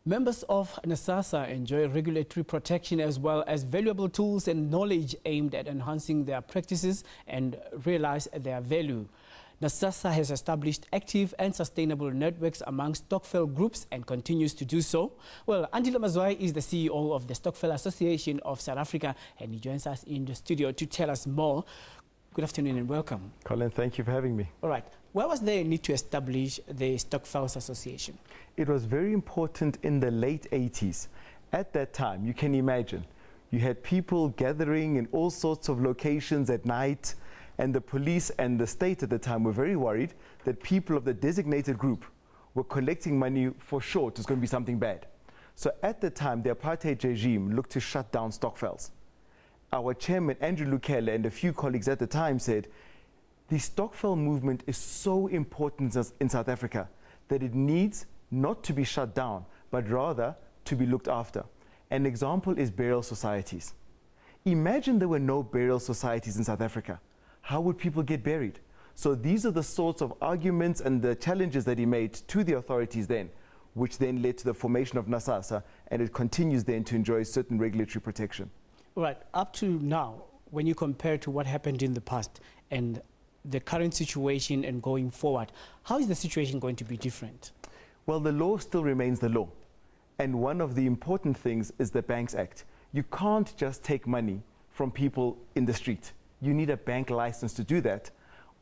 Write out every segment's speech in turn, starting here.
Members of NASASA enjoy regulatory protection as well as valuable tools and knowledge aimed at enhancing their practices and realize their value. NASASA has established active and sustainable networks among Stokvel groups and continues to do so. Well, Andile Mazwai is the CEO of the Stokvel Association of South Africa, and he joins us in the studio to tell us more. Good afternoon and welcome. Colin, thank you for having me. All right. Why was there a need to establish the Stokvel Association? It was very important in the late 80s. At that time, you can imagine, you had people gathering in all sorts of locations at night, and the police and the state at the time were very worried that people of the designated group were collecting money for sure. It was going to be something bad. So at the time, the apartheid regime looked to shut down Stokvels. Our chairman, Andrew Lukele, and a few colleagues at the time said, the Stokvel movement is so important in South Africa that it needs not to be shut down, but rather to be looked after. An example is burial societies. Imagine there were no burial societies in South Africa. How would people get buried? So these are the sorts of arguments and the challenges that he made to the authorities then, which then led to the formation of NASASA, and it continues then to enjoy certain regulatory protection. Right. Up to now, when you compare to what happened in the past and the current situation and going forward, how is the situation going to be different? Well, the law still remains the law. And one of the important things is the Banks Act. You can't just take money from people in the street. You need a bank license to do that,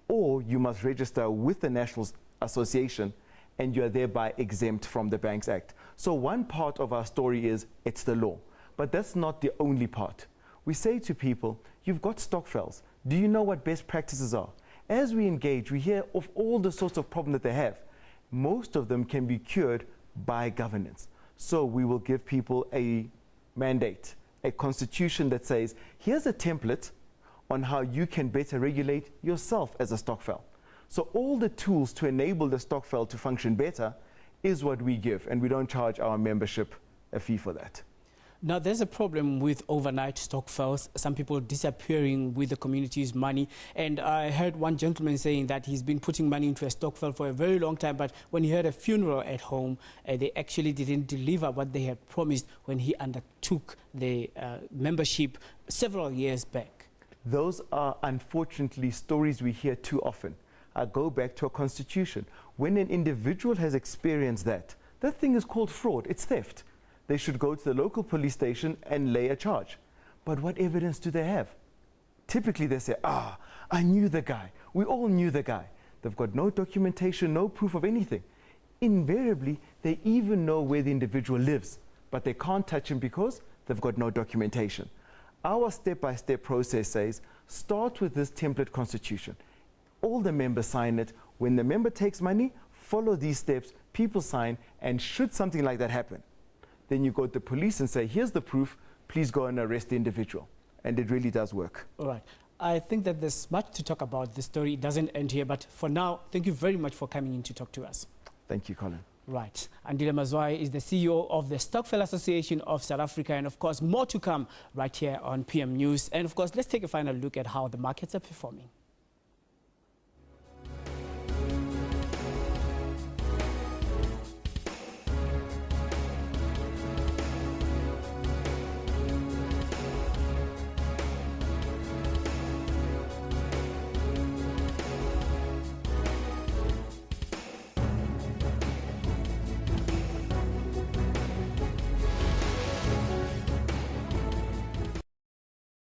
or you must register with the National Association and you are thereby exempt from the Banks Act. So one part of our story is it's the law. But that's not the only part. We say to people, you've got Stokvels. Do you know what best practices are? As we engage, we hear of all the sorts of problems that they have. Most of them can be cured by governance. So we will give people a mandate, a constitution that says, here's a template on how you can better regulate yourself as a Stokvel. So all the tools to enable the Stokvel to function better is what we give, and we don't charge our membership a fee for that. Now, there's a problem with overnight Stokvels, some people disappearing with the community's money. And I heard one gentleman saying that he's been putting money into a Stokvel for a very long time, but when he had a funeral at home, they actually didn't deliver what they had promised when he undertook the membership several years back. Those are unfortunately stories we hear too often. I go back to a constitution. When an individual has experienced that thing is called fraud, it's theft. They should go to the local police station and lay a charge. But what evidence do they have? Typically they say, I knew the guy. We all knew the guy. They've got no documentation, no proof of anything. Invariably, they even know where the individual lives, but they can't touch him because they've got no documentation. Our step-by-step process says, start with this template constitution. All the members sign it. When the member takes money, follow these steps, people sign, and should something like that happen, then you go to the police and say, here's the proof, please go and arrest the individual. And it really does work. All right. I think that there's much to talk about. The story doesn't end here, but for now, thank you very much for coming in to talk to us. Thank you, Colin. Right. Andile Mazwai is the CEO of the Stokvel Association of South Africa, and of course, more to come right here on PM News. And of course, let's take a final look at how the markets are performing.